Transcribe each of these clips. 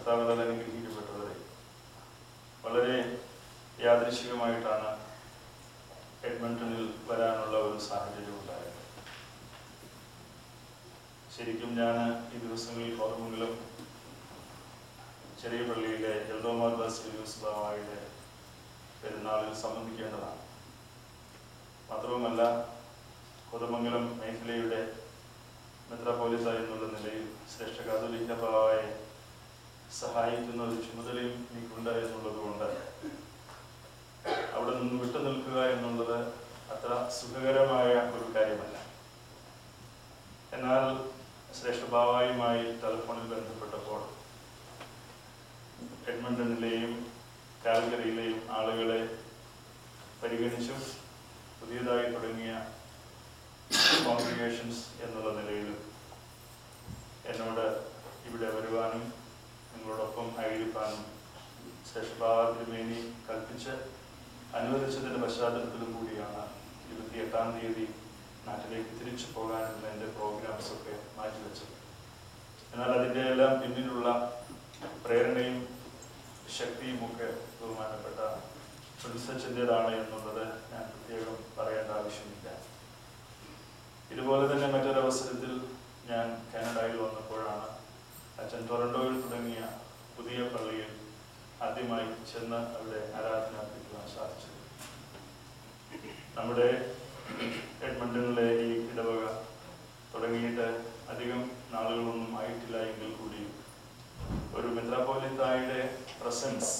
കർത്താവിനാൽ അനുഗ്രഹിക്കപ്പെട്ടവരെ, വളരെ യാദൃശ്ചികമായിട്ടാണ് എഡ്മണ്ടണിൽ വരാനുള്ള ഒരു സാഹചര്യം ഉണ്ടായത്. ശരിക്കും ഞാൻ ഈ ദിവസങ്ങളിൽ കോതമംഗലം ചെറിയ പള്ളിയിലെ എൽദോമാർ ബാസിലിയോസ് ബാവായുടെ പെരുന്നാളിൽ സംബന്ധിക്കേണ്ടതാണ്. മാത്രവുമല്ല, കോതമംഗലം മേഖലയുടെ മെത്രാപ്പോലിത്ത എന്നുള്ള നിലയിൽ ശ്രേഷ്ഠ കാതോലിക്ക ബാവായെ സഹായിക്കുന്ന ഒരു ചുമതലയും എനിക്കുണ്ട് എന്നുള്ളതുകൊണ്ട് അവിടെ നിന്ന് വിട്ടു നിൽക്കുക എന്നുള്ളത് അത്ര സുഖകരമായ ഒരു കാര്യമല്ല. എന്നാൽ ശ്രേഷ്ഠ ബാവായുമായി ടെലിഫോണിൽ ബന്ധപ്പെട്ടപ്പോൾ എഡ്മണ്ടണിലെയും കാൽഗറിയിലെയും ആളുകളെ പരിഗണിച്ചും പുതിയതായി തുടങ്ങിയ കോൺഗ്രിഗേഷൻസ് എന്നുള്ള നിലയിൽ എന്നോട് ഇവിടെ വരുവാനും നിങ്ങളോടൊപ്പം ആയിരിക്കാനും ശ്രേഷ്ഠ ബാവ തിരുമേനി കൽപ്പിച്ച് അനുവദിച്ചതിൻ്റെ പശ്ചാത്തലത്തിലും കൂടിയാണ് 28-ാം തീയതി നാട്ടിലേക്ക് തിരിച്ചു പോകാനുള്ള എൻ്റെ പ്രോഗ്രാംസൊക്കെ മാറ്റിവെച്ചത്. എന്നാൽ അതിൻ്റെ എല്ലാം പിന്നിലുള്ള പ്രേരണയും ശക്തിയും ഒക്കെ ബഹുമാനപ്പെട്ട പ്രിൻസച്ചൻ്റെതാണ് എന്നുള്ളത് ഞാൻ പ്രത്യേകം പറയേണ്ട ആവശ്യമില്ല. ഇതുപോലെ തന്നെ മറ്റൊരവസരത്തിൽ ഞാൻ കാനഡയിൽ വന്നപ്പോഴാണ് അച്ഛൻ ടൊറൻഡോയിൽ തുടങ്ങിയ പുതിയ പള്ളിയിൽ ആദ്യമായി ചെന്ന് അവിടെ ആരാധന അർപ്പിക്കുവാൻ സാധിച്ചത്. നമ്മുടെ എഡ്മണ്ടണിലെ ഈ ഇടവക തുടങ്ങിയിട്ട് അധികം നാളുകളൊന്നും ആയിട്ടില്ല എങ്കിൽ കൂടി ഒരു മെത്രാപ്പോലിത്തായുടെ പ്രസൻസ്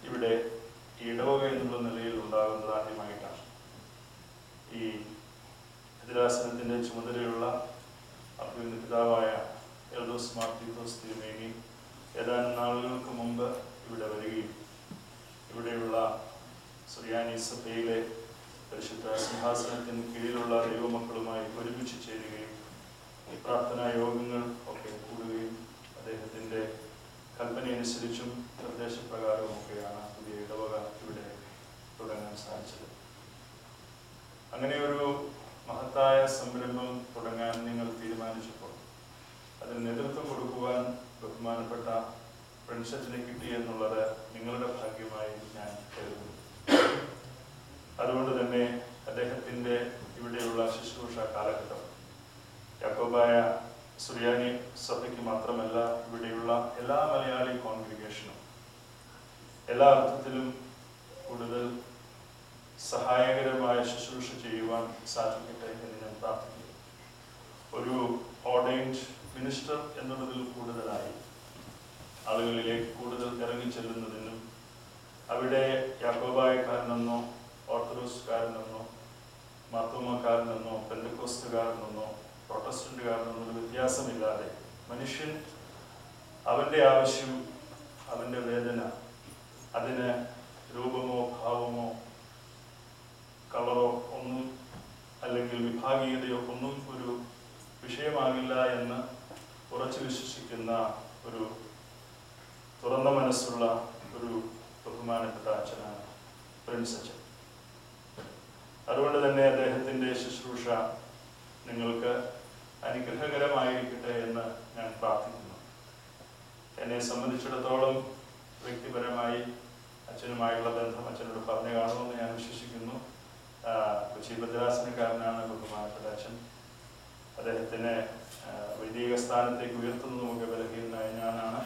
ഇവിടെ ഈ ഇടവക എന്നുള്ള നിലയിൽ ഉണ്ടാകുന്നത് ആദ്യമായിട്ടാണ്. ഈ ഭദ്രാസനത്തിൻ്റെ ചുമതലയുള്ള അഭ്യുന്ന പിതാവായ എൽദോസ് മാർ തീത്തോസ് തിരുമേനി ഏതാനും നാളുകൾക്ക് മുമ്പ് ഇവിടെ വരികയും ഇവിടെയുള്ള സുറിയാനി സഭയിലെ പരിശുദ്ധ സിംഹാസനത്തിന് കീഴിലുള്ള ദൈവമക്കളുമായി ഒരുമിച്ച് ചേരുകയും പ്രാർത്ഥനാ യോഗങ്ങൾ ഒക്കെ കൂടുകയും അദ്ദേഹത്തിൻ്റെ കൽപ്പനയനുസരിച്ചും നിർദ്ദേശപ്രകാരവും ഒക്കെയാണ് പുതിയ ഇടവക ഇവിടെ തുടങ്ങാൻ സാധിച്ചത്. അങ്ങനെ ഒരു മഹത്തായ സംരംഭം തുടങ്ങാൻ നിങ്ങൾ തീരുമാനിച്ചപ്പോൾ അതിന് നേതൃത്വം കൊടുക്കുവാൻ ബഹുമാനപ്പെട്ട പ്രിൻസച്ചനെ കിട്ടി എന്നുള്ളത് നിങ്ങളുടെ ഭാഗ്യമായി ഞാൻ കരുതുന്നു. അതുകൊണ്ട് തന്നെ അദ്ദേഹത്തിൻ്റെ ഇവിടെയുള്ള ശുശ്രൂഷ കാലഘട്ടം യാക്കോബായ സുറിയാനി സഭയ്ക്ക് മാത്രമല്ല, ഇവിടെയുള്ള എല്ലാ മലയാളി കോൺഗ്രിഗേഷനും എല്ലാ അർത്ഥത്തിലും കൂടുതൽ സഹായകരമായ ശുശ്രൂഷ ചെയ്യുവാൻ സാധിക്കട്ടെ എന്ന് ഞാൻ പ്രാർത്ഥിക്കുന്നു. ഒരു ഓർഡൈൻഡ് മിനിസ്റ്റർ എന്നുള്ളതിൽ കൂടുതലായി ആളുകളിലേക്ക് കൂടുതൽ ഇറങ്ങിച്ചെല്ലുന്നതിനും അവിടെ യാക്കോബായക്കാരനെന്നോ ഓർത്തഡോക്സുകാരനെന്നോ മാർത്തോമാക്കാരനെന്നോ പെന്തക്കോസ്തുകാരനെന്നോ പ്രൊട്ടസ്റ്റന്റുകാരനെന്നോ ഒരു വ്യത്യാസമില്ലാതെ മനുഷ്യൻ അവൻ്റെ ആവശ്യം, അവൻ്റെ വേദന, അതിന് രൂപമോ ഭാവമോ കളറോ ഒന്നും അല്ലെങ്കിൽ വിഭാഗീയതയോ ഒന്നും ഒരു വിഷയമാകില്ല എന്ന് ഉറച്ചു വിശ്വസിക്കുന്ന ഒരു തുറന്ന മനസ്സുള്ള ഒരു ബഹുമാനപ്പെട്ട അച്ഛനാണ് പ്രിൻസ് അച്ഛൻ. അതുകൊണ്ട് തന്നെ അദ്ദേഹത്തിൻ്റെ ശുശ്രൂഷ നിങ്ങൾക്ക് അനുഗ്രഹകരമായിരിക്കട്ടെ എന്ന് ഞാൻ പ്രാർത്ഥിക്കുന്നു. എന്നെ സംബന്ധിച്ചിടത്തോളം വ്യക്തിപരമായി അച്ഛനുമായുള്ള ബന്ധം അച്ഛനോട് പറഞ്ഞു കാണുമെന്ന് ഞാൻ വിശ്വസിക്കുന്നു. കൊച്ചി ഭദ്രാസനക്കാരനാണ് ബഹുമാനപ്പെട്ട അച്ഛൻ. അദ്ദേഹത്തിനെ വൈദിക സ്ഥാനത്തേക്ക് ഉയർത്തുന്നതുമൊക്കെ ബലഹീനനായ ഞാനാണ്.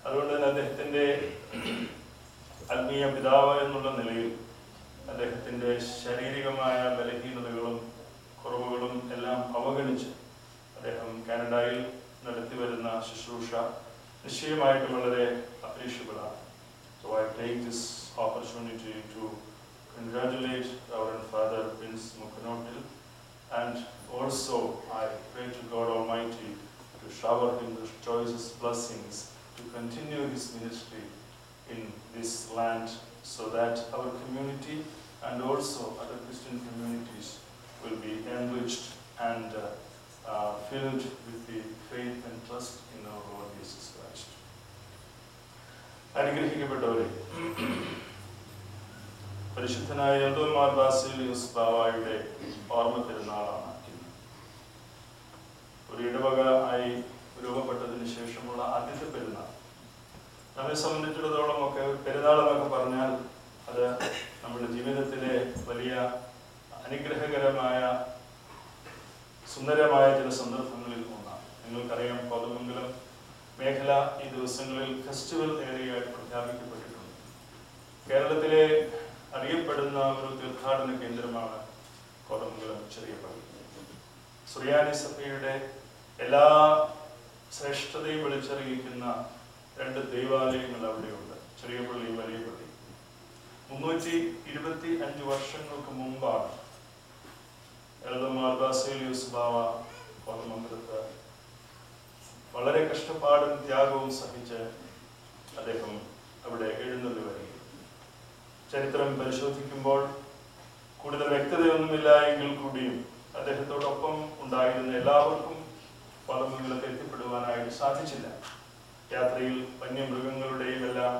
അതുകൊണ്ട് തന്നെ അദ്ദേഹത്തിൻ്റെ ആത്മീയ പിതാവ് എന്നുള്ള നിലയിൽ അദ്ദേഹത്തിൻ്റെ ശാരീരികമായ ബലഹീനതകളും കുറവുകളും എല്ലാം അവഗണിച്ച് അദ്ദേഹം കാനഡയിൽ നടത്തി വരുന്ന ശുശ്രൂഷ നിശ്ചയമായിട്ടും വളരെ അപ്രീഷ്യബിളാണ്. So I take this opportunity to congratulate Reverend Father Prince Mukanotil, and also I pray to God Almighty to shower him the choicest blessings to continue his ministry in this land, so that our community and also other Christian communities will be enriched and filled with the faith and trust in our Lord Jesus Christ. അനുഗ്രഹിക്കപ്പെട്ടവരെ, പരിശുദ്ധനായ എൽദോമാർ ബാസിലിയോസ് ബാവായുടെ ഓർമ്മ പെരുന്നാളാണ് ഇന്ന്. ഒരു ഇടവക ആയി രൂപപ്പെട്ടതിന് ശേഷമുള്ള ആദ്യത്തെ പെരുന്നാൾ. നമ്മെ സംബന്ധിച്ചിടത്തോളം ഒക്കെ പെരുന്നാൾ എന്നൊക്കെ പറഞ്ഞാൽ അത് നമ്മുടെ ജീവിതത്തിലെ വലിയ അനുഗ്രഹകരമായ സുന്ദരമായ ചില സന്ദർഭങ്ങളിൽ ഒന്നാണ്. നിങ്ങൾക്കറിയാം, കോതമംഗലം മേഖല ഈ ദിവസങ്ങളിൽ ഫെസ്റ്റിവൽ ഏരിയയായി പ്രഖ്യാപിക്കപ്പെട്ടിട്ടുണ്ട്. കേരളത്തിലെ അറിയപ്പെടുന്ന ഒരു തീർത്ഥാടന കേന്ദ്രമാണ് കോതമംഗലം ചെറിയ പള്ളി. സുറിയാനി സഭയുടെ എല്ലാ ശ്രേഷ്ഠതയും വിളിച്ചറിയിക്കുന്ന 2 ദൈവാലയങ്ങൾ അവിടെയുണ്ട്, ചെറിയ പള്ളി, വലിയ പള്ളി. 325 വർഷങ്ങൾക്ക് മുമ്പാണ് എൽദോമാർ ബാസേലിയോസ് ബാവ കോതമംഗലത്ത് വളരെ കഷ്ടപ്പാടും ത്യാഗവും സഹിച്ച് അദ്ദേഹം അവിടെ എഴുന്നള്ളി വരികയും. ചരിത്രം പരിശോധിക്കുമ്പോൾ കൂടുതൽ വ്യക്തതയൊന്നുമില്ല എങ്കിൽ കൂടിയും അദ്ദേഹത്തോടൊപ്പം ഉണ്ടായിരുന്ന എല്ലാവർക്കും കോതമംഗലത്ത് എത്തിപ്പെടുവാനായിട്ട് സാധിച്ചില്ല. യാത്രയിൽ വന്യമൃഗങ്ങളുടെയും എല്ലാം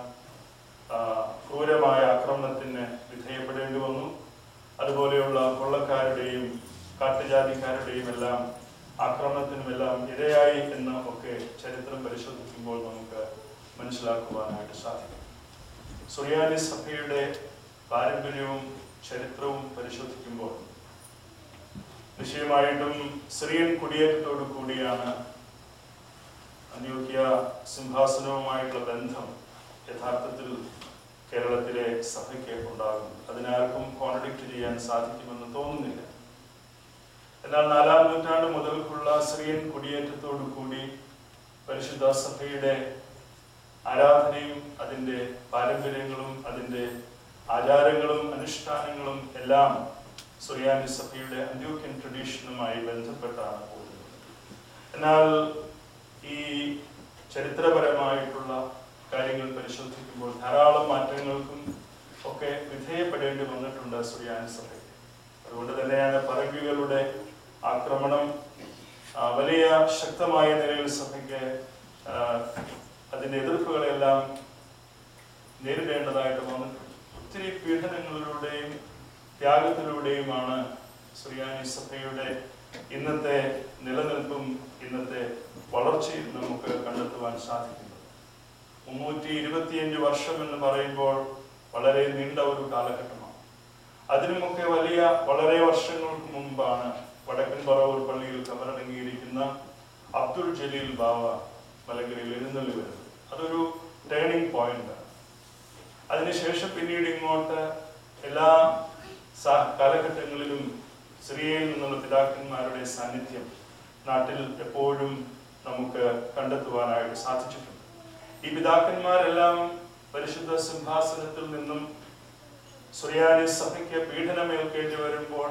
ക്രൂരമായ ആക്രമണത്തിന് വിധേയപ്പെടേണ്ടി വന്നു. അതുപോലെയുള്ള കൊള്ളക്കാരുടെയും കാട്ടുജാതിക്കാരുടെയും എല്ലാം ആക്രമണത്തിനുമെല്ലാം ഇരയായി എന്ന് ഒക്കെ ചരിത്രം പരിശോധിക്കുമ്പോൾ നമുക്ക് മനസ്സിലാക്കുവാനായിട്ട് സാധിക്കും. സുറിയാനി സഭയുടെ പാരമ്പര്യവും ചരിത്രവും പരിശോധിക്കുമ്പോൾ നിശ്ചയമായിട്ടും സിറിയൻ കുടിയേറ്റത്തോടു കൂടിയാണ് അന്ത്യോക്യ സിംഹാസനവുമായിട്ടുള്ള ബന്ധം യഥാർത്ഥത്തിൽ കേരളത്തിലെ സഭയ്ക്ക് ഉണ്ടാകുന്നത്. അതിനാർക്കും കോൺട്രഡിക്റ്റ് ചെയ്യാൻ സാധിക്കുമെന്ന് തോന്നുന്നില്ല. എന്നാൽ 4-ാം നൂറ്റാണ്ട് മുതൽക്കുള്ള സിറിയൻ കുടിയേറ്റത്തോടു കൂടി പരിശുദ്ധ സഭയുടെ ആരാധനയും അതിൻ്റെ പാരമ്പര്യങ്ങളും അതിൻ്റെ ആചാരങ്ങളും അനുഷ്ഠാനങ്ങളും എല്ലാം സുറിയാനി സഭയുടെ അന്ത്യോക്യൻ ട്രഡീഷനുമായി ബന്ധപ്പെട്ടാണ് പോകുന്നത്. എന്നാൽ ഈ ചരിത്രപരമായിട്ടുള്ള കാര്യങ്ങൾ പരിശോധിക്കുമ്പോൾ ധാരാളം മാറ്റങ്ങൾക്കും ഒക്കെ വിധേയപ്പെടേണ്ടി വന്നിട്ടുണ്ട് സുറിയാനി സഭയ്ക്ക്. അതുകൊണ്ട് തന്നെയാണ് പറങ്കികളുടെ ആക്രമണം വലിയ ശക്തമായ നിലയിൽ സഭയ്ക്ക് അതിൻ്റെ എതിർപ്പുകളെല്ലാം നേരിടേണ്ടതായിട്ട് വന്നിട്ടുണ്ട്. ഒത്തിരി പീഡനങ്ങളിലൂടെയും ത്യാഗത്തിലൂടെയുമാണ് സുറിയാനി സഭയുടെ ഇന്നത്തെ നിലനിൽപ്പും ഇന്നത്തെ വളർച്ചയും നമുക്ക് കണ്ടെത്തുവാൻ സാധിക്കുന്നത്. 325 വർഷം എന്ന് പറയുമ്പോൾ വളരെ നീണ്ട ഒരു കാലഘട്ടമാണ്. അതിനുമൊക്കെ വളരെ വർഷങ്ങൾക്ക് മുമ്പാണ് വടക്കൻ പറവൂർ പള്ളിയിൽ കബറടങ്ങിയിരിക്കുന്ന അബ്ദുൾ ജലീൽ ബാവ മലങ്കരയിൽ എഴുന്നള്ളി വരുന്നത്. അതൊരു ടേണിംഗ് പോയിന്റ്. അതിനുശേഷം പിന്നീട് ഇങ്ങോട്ട് എല്ലാ കാലഘട്ടങ്ങളിലും സിറിയയിൽ നിന്നുള്ള പിതാക്കന്മാരുടെ സാന്നിധ്യം നാട്ടിൽ എപ്പോഴും നമുക്ക് കണ്ടെത്തുവാനായിട്ട് സാധിച്ചിട്ടുണ്ട്. ഈ പിതാക്കന്മാരെല്ലാം പരിശുദ്ധ സിംഹാസനത്തിൽ നിന്നും സുറിയാനി സഭയ്ക്ക് പീഡനമേൽക്കേണ്ടി വരുമ്പോൾ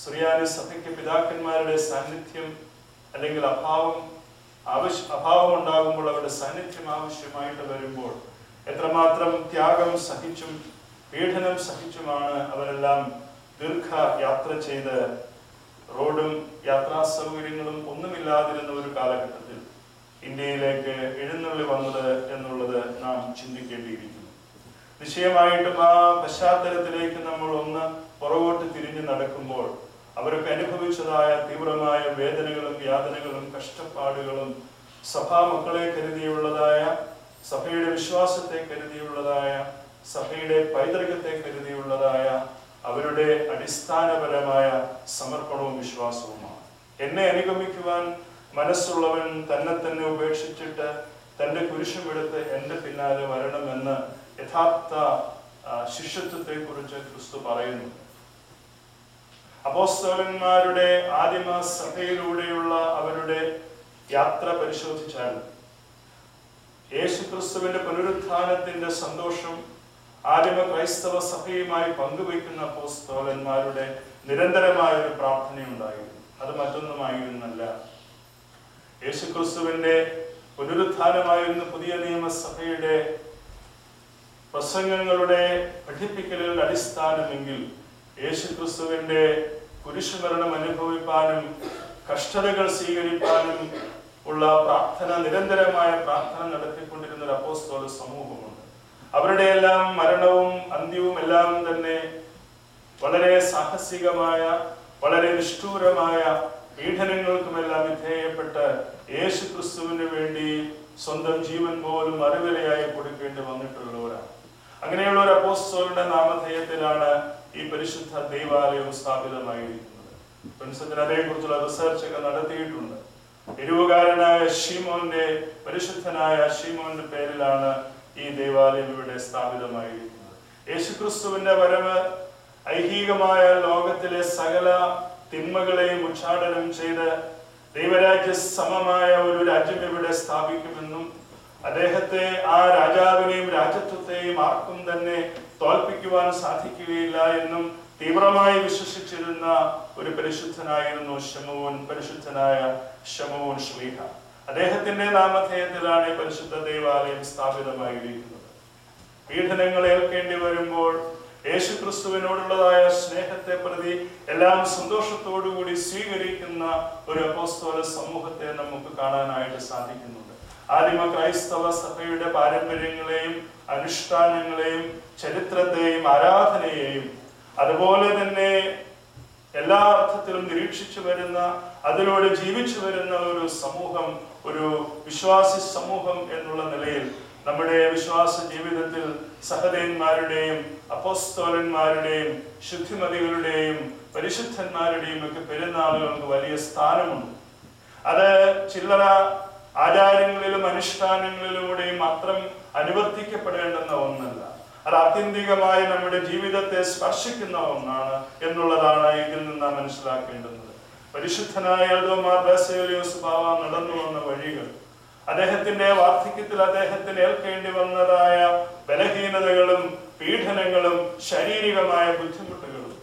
സുറിയാനി സഭയ്ക്ക് പിതാക്കന്മാരുടെ സാന്നിധ്യം അല്ലെങ്കിൽ അഭാവം ഉണ്ടാകുമ്പോൾ അവരുടെ സാന്നിധ്യം ആവശ്യമായിട്ട് വരുമ്പോൾ എത്രമാത്രം ത്യാഗം സഹിച്ചും പീഡനം സഹിച്ചുമാണ് അവരെല്ലാം ദീർഘ യാത്ര ചെയ്ത് റോഡും യാത്രാ സൗകര്യങ്ങളും ഒന്നുമില്ലാതിരുന്ന ഒരു കാലഘട്ടത്തിൽ ഇന്ത്യയിലേക്ക് എഴുന്നള്ളി വന്നത് എന്നുള്ളത് നാം ചിന്തിക്കേണ്ടിയിരിക്കുന്നു. നിശ്ചയമായിട്ടും ആ പശ്ചാത്തലത്തിലേക്ക് നമ്മൾ ഒന്ന് പുറകോട്ട് തിരിഞ്ഞു നടക്കുമ്പോൾ അവരൊക്കെ അനുഭവിച്ചതായ തീവ്രമായ വേദനകളും യാതനകളും കഷ്ടപ്പാടുകളും സഭാ മക്കളെ കരുതിയുള്ളതായ, സഭയുടെ വിശ്വാസത്തെ കരുതിയുള്ളതായ, സഭയുടെ പൈതൃകത്തെ കരുതിയുള്ളതായ അവരുടെ അടിസ്ഥാനപരമായ സമർപ്പണവും വിശ്വാസവുമാണ്. എന്നെ അനുഗമിക്കുവാൻ മനസ്സുള്ളവൻ തന്നെ ഉപേക്ഷിച്ചിട്ട് തൻ്റെ കുരിശുമെടുത്ത് എൻ്റെ പിന്നാലെ വരണമെന്ന് യഥാർത്ഥ ശിഷ്യത്വത്തെ കുറിച്ച് ക്രിസ്തു പറയുന്നു. അപ്പോസ്തലന്മാരുടെ ആദിമ സഭയിലൂടെയുള്ള അവരുടെ യാത്ര പരിശോധിച്ചാൽ യേശു ക്രിസ്തുവിന്റെ പുനരുത്ഥാനത്തിന്റെ സന്തോഷം ആദിമ ക്രൈസ്തവ സഭയുമായി പങ്കുവയ്ക്കുന്ന അപ്പോസ്തലന്മാരുടെ നിരന്തരമായ ഒരു പ്രാർത്ഥനയുണ്ടായിരുന്നു. അത് മറ്റൊന്നുമായിരുന്നല്ല, യേശുക്രിസ്തുവിന്റെ പുനരുത്ഥാനമായിരുന്ന പുതിയ നിയമസഭയുടെ പ്രസംഗങ്ങളുടെ പഠിപ്പിക്കലുകളുടെ അടിസ്ഥാനമെങ്കിൽ യേശുക്രിസ്തുവിന്റെ കുരിശുമരണം അനുഭവിപ്പാനും കഷ്ടതകൾ സ്വീകരിപ്പാനും ഉള്ള പ്രാർത്ഥന, നിരന്തരമായ പ്രാർത്ഥന നടത്തിക്കൊണ്ടിരുന്ന ഒരു അപ്പോസ്തല സമൂഹമുണ്ട്. അവരുടെ എല്ലാം മരണവും അന്ത്യവും എല്ലാം തന്നെ വളരെ സാഹസികമായ, വളരെ നിഷ്ഠൂരമായ പീഡനങ്ങൾക്കുമെല്ലാം വിധേയപ്പെട്ട് യേശു ക്രിസ്തുവിന് വേണ്ടി സ്വന്തം ജീവൻ പോലും മറുവിലയായി കൊടുക്കേണ്ടി വന്നിട്ടുള്ളവരാണ്. അങ്ങനെയുള്ള ഒരു അപ്പോസ്തലന്റെ നാമധേയത്തിലാണ് ഈ പരിശുദ്ധ ദൈവാലയം സ്ഥാപിതമായിരിക്കുന്നത്. പ്രിൻസത്തിന് അതേക്കുറിച്ചുള്ള റിസർച്ച് ഒക്കെ നടത്തിയിട്ടുണ്ട്. എരുവുകാരനായ ശീമോന്റെ, പരിശുദ്ധനായ ശീമോന്റെ പേരിലാണ് ഈ ദേവാലയം ഇവിടെ സ്ഥാപിതമായിരിക്കുന്നത്. യേശുക്രിസ്തുവിന്റെ വരവ് ഐഹികമായ ലോകത്തിലെ സകല തിന്മകളെയും ഉച്ചാടനം ചെയ്ത് ദൈവരാജ്യ സമമായ ഒരു രാജ്യം ഇവിടെ സ്ഥാപിക്കുമെന്നും അദ്ദേഹത്തെ, ആ രാജാവിനെയും രാജ്യത്വത്തെയും ആർക്കും തന്നെ തോൽപ്പിക്കുവാൻ സാധിക്കുകയില്ല എന്നും തീവ്രമായി വിശ്വസിച്ചിരുന്ന ഒരു പരിശുദ്ധനായിരുന്നു പരിശുദ്ധനായ ശമൂൻ ശ്ലീഹ. അദ്ദേഹത്തിന്റെ നാമധേയത്തിലാണ് ഈ പരിശുദ്ധ ദേവാലയം സ്ഥാപിതമായിരിക്കുന്നത്. പീഡനങ്ങൾ ഏൽക്കേണ്ടി വരുമ്പോൾ യേശുക്രിസ്തുവിനോടുള്ളതായ സ്നേഹത്തെ പ്രതി എല്ലാം സന്തോഷത്തോടുകൂടി സ്വീകരിക്കുന്ന ഒരു അപ്പോസ്തല സമൂഹത്തെ നമുക്ക് കാണാനായിട്ട് സാധിക്കുന്നുണ്ട്. ആദിമ ക്രൈസ്തവ സഭയുടെ പാരമ്പര്യങ്ങളെയും അനുഷ്ഠാനങ്ങളെയും ചരിത്രത്തെയും ആരാധനയെയും അതുപോലെ തന്നെ എല്ലാ അർത്ഥത്തിലും നിരീക്ഷിച്ചു വരുന്ന, അതിലൂടെ ജീവിച്ചു വരുന്ന ഒരു സമൂഹം, ഒരു വിശ്വാസി സമൂഹം എന്നുള്ള നിലയിൽ നമ്മുടെ വിശ്വാസ ജീവിതത്തിൽ സഹദേന്മാരുടെയും അപ്പോസ്തലന്മാരുടെയും ശുദ്ധിമതികളുടെയും പരിശുദ്ധന്മാരുടെയും ഒക്കെ പെരുന്നാളുകൾക്ക് വലിയ സ്ഥാനമുണ്ട്. അത് ചില്ലറ ആചാരങ്ങളിലും അനുഷ്ഠാനങ്ങളിലൂടെയും മാത്രം അനുവർത്തിക്കപ്പെടേണ്ടുന്ന ഒന്നല്ല. അത് ആത്യന്തികമായി നമ്മുടെ ജീവിതത്തെ സ്പർശിക്കുന്ന ഒന്നാണ് എന്നുള്ളതാണ് ഇതിൽ നിന്ന് മനസ്സിലാക്കേണ്ടുന്നത്. പരിശുദ്ധനായ എൽദോമാർ ബസേലിയോസ് ബാവ നടന്നു വന്ന വഴികൾ, അദ്ദേഹത്തിന്റെ വാർദ്ധക്യത്തിൽ അദ്ദേഹത്തിന് ഏൽക്കേണ്ടി വന്നതായ ബലഹീനതകളും പീഡനങ്ങളും ശാരീരികമായ ബുദ്ധിമുട്ടുകളും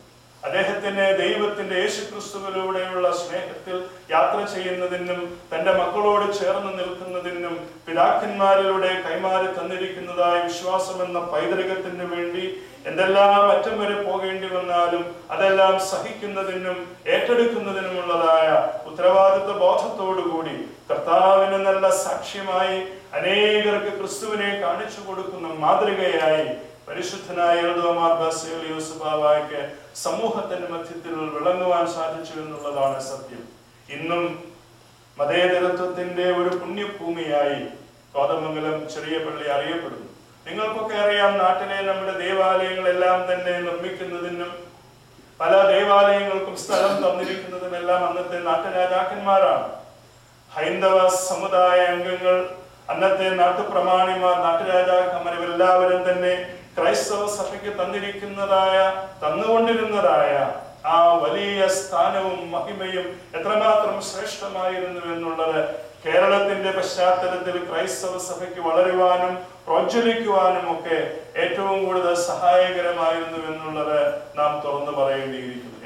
അദ്ദേഹത്തിന് ദൈവത്തിന്റെ യേശുക്രിസ്തുവിലൂടെയുള്ള സ്നേഹത്തിൽ യാത്ര ചെയ്യുന്നതിനും തന്റെ മക്കളോട് ചേർന്ന് നിൽക്കുന്നതിനും പിതാക്കന്മാരിലൂടെ കൈമാറി തന്നിരിക്കുന്നതായ വിശ്വാസം എന്ന പൈതൃകത്തിന് വേണ്ടി എന്തെല്ലാം അറ്റം വരെ പോകേണ്ടി വന്നാലും അതെല്ലാം സഹിക്കുന്നതിനും ഏറ്റെടുക്കുന്നതിനുമുള്ളതായ ഉത്തരവാദിത്വ ബോധത്തോടുകൂടി കർത്താവിന് നല്ല സാക്ഷ്യമായി അനേകർക്ക് ക്രിസ്തുവിനെ കാണിച്ചു കൊടുക്കുന്ന മാതൃകയായി പരിശുദ്ധനായ എൽദോമാർ ബസേലിയോസ് ബാവയ്ക്ക് സമൂഹത്തിന്റെ മധ്യത്തിൽ വിളങ്ങുവാൻ സാധിച്ചു എന്നുള്ളതാണ് സത്യം. ഇന്നും മതേതരത്വത്തിന്റെ ഒരു പുണ്യഭൂമിയായി കോതമംഗലം ചെറിയ പള്ളി അറിയപ്പെടുന്നു. നിങ്ങൾക്കൊക്കെ അറിയാം, നാട്ടിലെ നമ്മുടെ ദേവാലയങ്ങളെല്ലാം തന്നെ നിർമ്മിക്കുന്നതിനും പല ദേവാലയങ്ങൾക്കും സ്ഥലം തന്നിരിക്കുന്നതുമെല്ലാം അന്നത്തെ നാട്ടുരാജാക്കന്മാരാണ്. ഹൈന്ദവ സമുദായ അംഗങ്ങൾ, അന്നത്തെ നാട്ടുപ്രമാണിമാർ, നാട്ടുരാജാക്കന്മാർ ഇവരെല്ലാവരും തന്നെ ക്രൈസ്തവ സഭയ്ക്ക് തന്നുകൊണ്ടിരുന്നതായ ആ വലിയ സ്ഥാനവും മഹിമയും എത്രമാത്രം ശ്രേഷ്ഠമായിരുന്നു എന്നുള്ളത് കേരളത്തിന്റെ പശ്ചാത്തലത്തിൽ ക്രൈസ്തവ സഭയ്ക്ക് വളരുവാനും പ്രോജ്വലിക്കുവാനും ഒക്കെ ഏറ്റവും കൂടുതൽ സഹായകരമായിരുന്നു എന്നുള്ളത് നാം തുറന്നു പറയേണ്ടിയിരിക്കുന്നു.